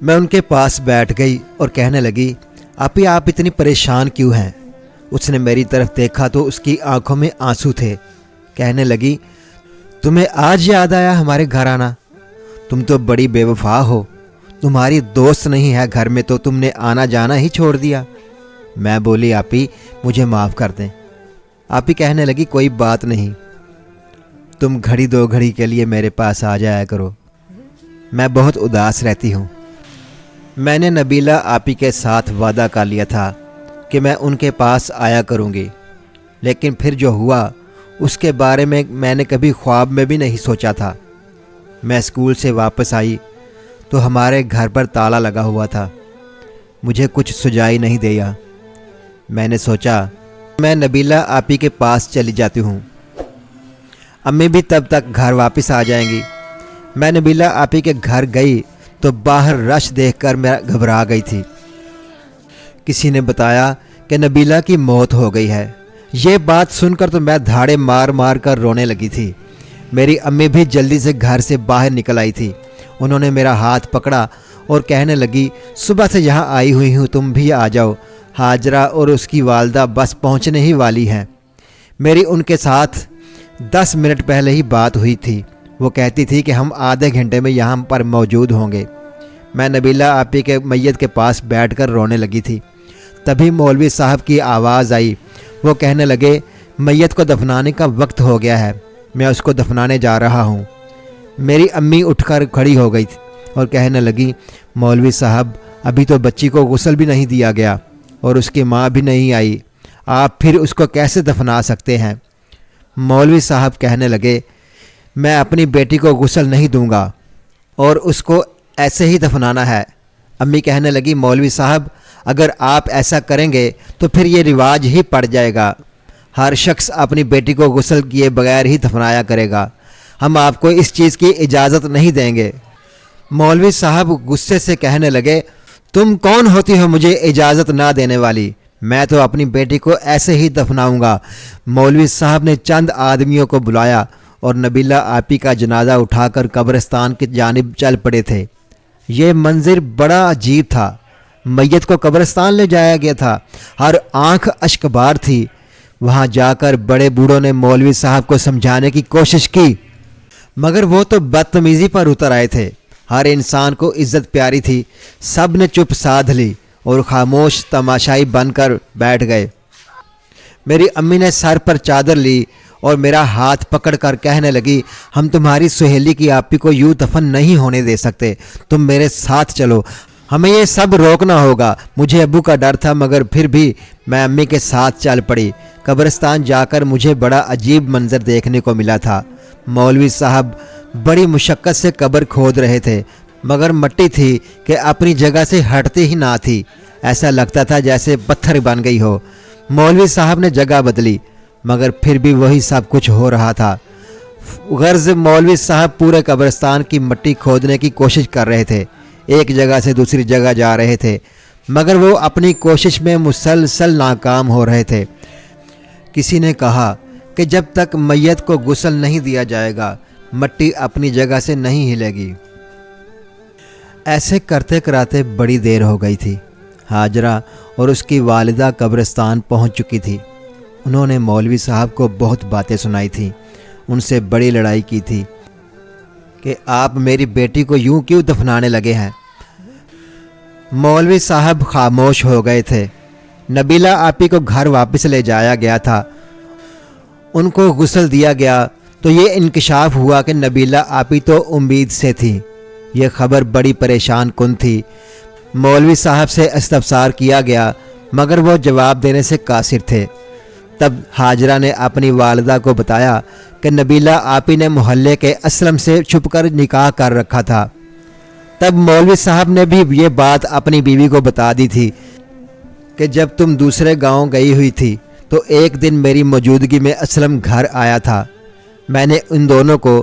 میں ان کے پاس بیٹھ گئی اور کہنے لگی، آپی آپ اتنی پریشان کیوں ہیں؟ اس نے میری طرف دیکھا تو اس کی آنکھوں میں آنسو تھے۔ کہنے لگی، تمہیں آج یاد آیا ہمارے گھر آنا؟ تم تو بڑی بے وفا ہو، تمہاری دوست نہیں ہے گھر میں تو تم نے آنا جانا ہی چھوڑ دیا۔ میں بولی، آپی مجھے معاف کر دیں۔ آپی کہنے لگی، کوئی بات نہیں، تم گھڑی دو گھڑی کے لیے میرے پاس آ جایا کرو، میں بہت اداس رہتی ہوں۔ میں نے نبیلہ آپی کے ساتھ وعدہ کر لیا تھا کہ میں ان کے پاس آیا کروں گی، لیکن پھر جو ہوا اس کے بارے میں میں نے کبھی خواب میں بھی نہیں سوچا تھا۔ میں اسکول سے واپس آئی تو ہمارے گھر پر تالا لگا ہوا تھا۔ مجھے کچھ سجائی نہیں دیا۔ میں نے سوچا میں نبیلہ آپی کے پاس چلی جاتی ہوں، امی بھی تب تک گھر واپس آ جائیں گی۔ میں نبیلہ آپی کے گھر گئی تو باہر رش دیکھ کر میں گھبرا گئی تھی۔ کسی نے بتایا کہ نبیلہ کی موت ہو گئی ہے۔ یہ بات سن کر تو میں دھاڑے مار مار کر رونے لگی تھی۔ میری امی بھی جلدی سے گھر سے باہر نکل آئی تھی۔ انہوں نے میرا ہاتھ پکڑا اور کہنے لگی، صبح سے یہاں آئی ہوئی ہوں، تم بھی آ جاؤ، ہاجرہ اور اس کی والدہ بس پہنچنے ہی والی ہیں۔ میری ان کے ساتھ 10 منٹ پہلے ہی بات ہوئی تھی۔ وہ کہتی تھی کہ ہم آدھے گھنٹے میں یہاں پر موجود ہوں گے۔ میں نبیلہ آپی کے میت کے پاس بیٹھ کر رونے لگی تھی۔ تبھی مولوی صاحب کی آواز آئی۔ وہ کہنے لگے، میت کو دفنانے کا وقت ہو گیا ہے، میں اس کو دفنانے جا رہا ہوں۔ میری امی اٹھ کر کھڑی ہو گئی تھی اور کہنے لگی، مولوی صاحب ابھی تو بچی کو غسل بھی نہیں دیا گیا اور اس کی ماں بھی نہیں آئی، آپ پھر اس کو کیسے دفنا سکتے ہیں؟ مولوی صاحب کہنے لگے، میں اپنی بیٹی کو غسل نہیں دوں گا اور اس کو ایسے ہی دفنانا ہے۔ امی کہنے لگی، مولوی صاحب اگر آپ ایسا کریں گے تو پھر یہ رواج ہی پڑ جائے گا، ہر شخص اپنی بیٹی کو غسل کیے بغیر ہی دفنایا کرے گا، ہم آپ کو اس چیز کی اجازت نہیں دیں گے۔ مولوی صاحب غصے سے کہنے لگے، تم کون ہوتی ہو مجھے اجازت نہ دینے والی؟ میں تو اپنی بیٹی کو ایسے ہی دفناؤں گا۔ مولوی صاحب نے چند آدمیوں کو بلایا اور نبیلہ آپی کا جنازہ اٹھا کر قبرستان کی جانب چل پڑے تھے۔ یہ منظر بڑا عجیب تھا۔ میت کو قبرستان لے جایا گیا تھا، ہر آنکھ اشک بار تھی۔ وہاں جا کر بڑے بوڑھوں نے مولوی صاحب کو سمجھانے کی کوشش کی، مگر وہ تو بدتمیزی پر اتر آئے تھے۔ ہر انسان کو عزت پیاری تھی، سب نے چپ سادھ لی اور خاموش تماشائی بن کر بیٹھ گئے۔ میری امی نے سر پر چادر لی اور میرا ہاتھ پکڑ کر کہنے لگی، ہم تمہاری سہیلی کی آپی کو یوں دفن نہیں ہونے دے سکتے، تم میرے ساتھ چلو، ہمیں یہ سب روکنا ہوگا۔ مجھے ابو کا ڈر تھا مگر پھر بھی میں امی کے ساتھ چل پڑی۔ قبرستان جا کر مجھے بڑا عجیب منظر دیکھنے کو ملا تھا۔ مولوی صاحب بڑی مشقت سے قبر کھود رہے تھے، مگر مٹی تھی کہ اپنی جگہ سے ہٹتی ہی نہ تھی، ایسا لگتا تھا جیسے پتھر بن گئی ہو۔ مولوی صاحب نے جگہ بدلی مگر پھر بھی وہی سب کچھ ہو رہا تھا۔ غرض مولوی صاحب پورے قبرستان کی مٹی کھودنے کی کوشش کر رہے تھے، ایک جگہ سے دوسری جگہ جا رہے تھے، مگر وہ اپنی کوشش میں مسلسل ناکام ہو رہے تھے۔ کسی نے کہا کہ جب تک میت کو غسل نہیں دیا جائے گا مٹی اپنی جگہ سے نہیں ہلے گی۔ ایسے کرتے کراتے بڑی دیر ہو گئی تھی۔ ہاجرہ اور اس کی والدہ قبرستان پہنچ چکی تھی۔ انہوں نے مولوی صاحب کو بہت باتیں سنائی تھیں، ان سے بڑی لڑائی کی تھی کہ آپ میری بیٹی کو یوں کیوں دفنانے لگے ہیں۔ مولوی صاحب خاموش ہو گئے تھے۔ نبیلہ آپی کو گھر واپس لے جایا گیا تھا، ان کو غسل دیا گیا تو یہ انکشاف ہوا کہ نبیلہ آپی تو امید سے تھی۔ یہ خبر بڑی پریشان کن تھی۔ مولوی صاحب سے استفسار کیا گیا مگر وہ جواب دینے سے قاصر تھے۔ تب ہاجرہ نے اپنی والدہ کو بتایا کہ نبیلہ آپی نے محلے کے اسلم سے چھپ کر نکاح کر رکھا تھا۔ تب مولوی صاحب نے بھی یہ بات اپنی بیوی کو بتا دی تھی کہ جب تم دوسرے گاؤں گئی ہوئی تھی تو ایک دن میری موجودگی میں اسلم گھر آیا تھا، میں نے ان دونوں کو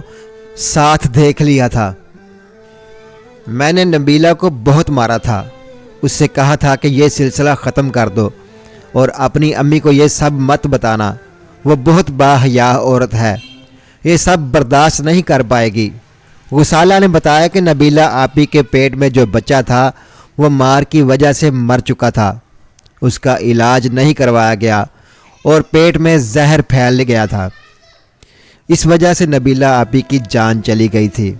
ساتھ دیکھ لیا تھا۔ میں نے نبیلہ کو بہت مارا تھا، اس سے کہا تھا کہ یہ سلسلہ ختم کر دو اور اپنی امی کو یہ سب مت بتانا، وہ بہت باحیا عورت ہے، یہ سب برداشت نہیں کر پائے گی۔ غسالہ نے بتایا کہ نبیلہ آپی کے پیٹ میں جو بچہ تھا وہ مار کی وجہ سے مر چکا تھا، اس کا علاج نہیں کروایا گیا اور پیٹ میں زہر پھیل گیا تھا، اس وجہ سے نبیلہ آپی کی جان چلی گئی تھی۔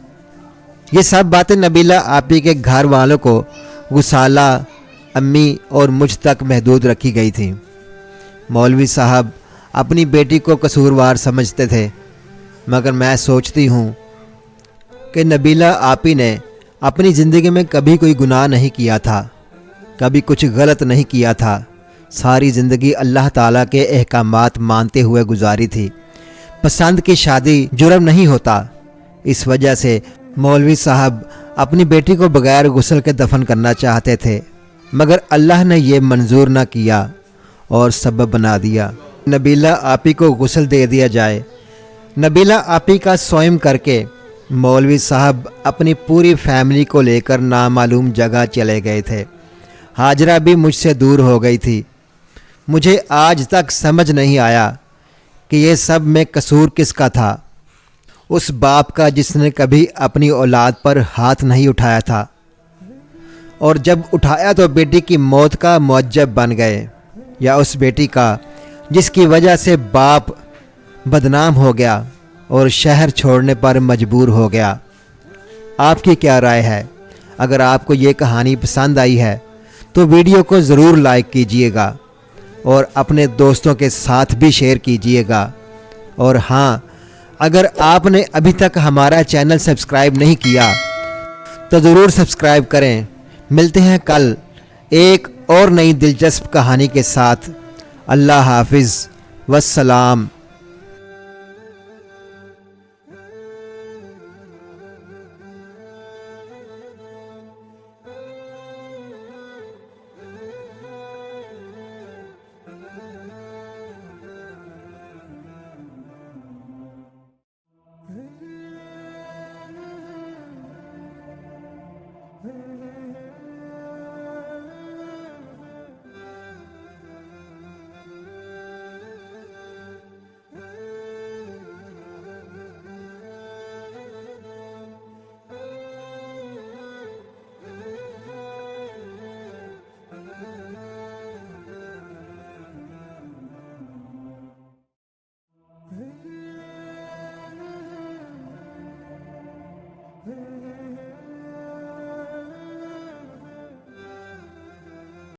یہ سب باتیں نبیلہ آپی کے گھر والوں کو، غسالہ، امی اور مجھ تک محدود رکھی گئی تھیں۔ مولوی صاحب اپنی بیٹی کو قصوروار سمجھتے تھے، مگر میں سوچتی ہوں کہ نبیلہ آپی نے اپنی زندگی میں کبھی کوئی گناہ نہیں کیا تھا، کبھی کچھ غلط نہیں کیا تھا، ساری زندگی اللہ تعالیٰ کے احکامات مانتے ہوئے گزاری تھی۔ پسند کی شادی جرم نہیں ہوتا، اس وجہ سے مولوی صاحب اپنی بیٹی کو بغیر غسل کے دفن کرنا چاہتے تھے، مگر اللہ نے یہ منظور نہ کیا اور سبب بنا دیا نبیلہ آپی کو غسل دے دیا جائے۔ نبیلہ آپی کا سوئم کر کے مولوی صاحب اپنی پوری فیملی کو لے کر نامعلوم جگہ چلے گئے تھے۔ ہاجرہ بھی مجھ سے دور ہو گئی تھی۔ مجھے آج تک سمجھ نہیں آیا کہ یہ سب میں قصور کس کا تھا، اس باپ کا جس نے کبھی اپنی اولاد پر ہاتھ نہیں اٹھایا تھا، اور جب اٹھایا تو بیٹی کی موت کا موجب بن گئے، یا اس بیٹی کا جس کی وجہ سے باپ بدنام ہو گیا اور شہر چھوڑنے پر مجبور ہو گیا۔ آپ کی کیا رائے ہے؟ اگر آپ کو یہ کہانی پسند آئی ہے تو ویڈیو کو ضرور لائک کیجئے گا اور اپنے دوستوں کے ساتھ بھی شیئر کیجئے گا، اور ہاں، اگر آپ نے ابھی تک ہمارا چینل سبسکرائب نہیں کیا تو ضرور سبسکرائب کریں۔ ملتے ہیں کل ایک اور نئی دلچسپ کہانی کے ساتھ۔ اللہ حافظ، والسلام۔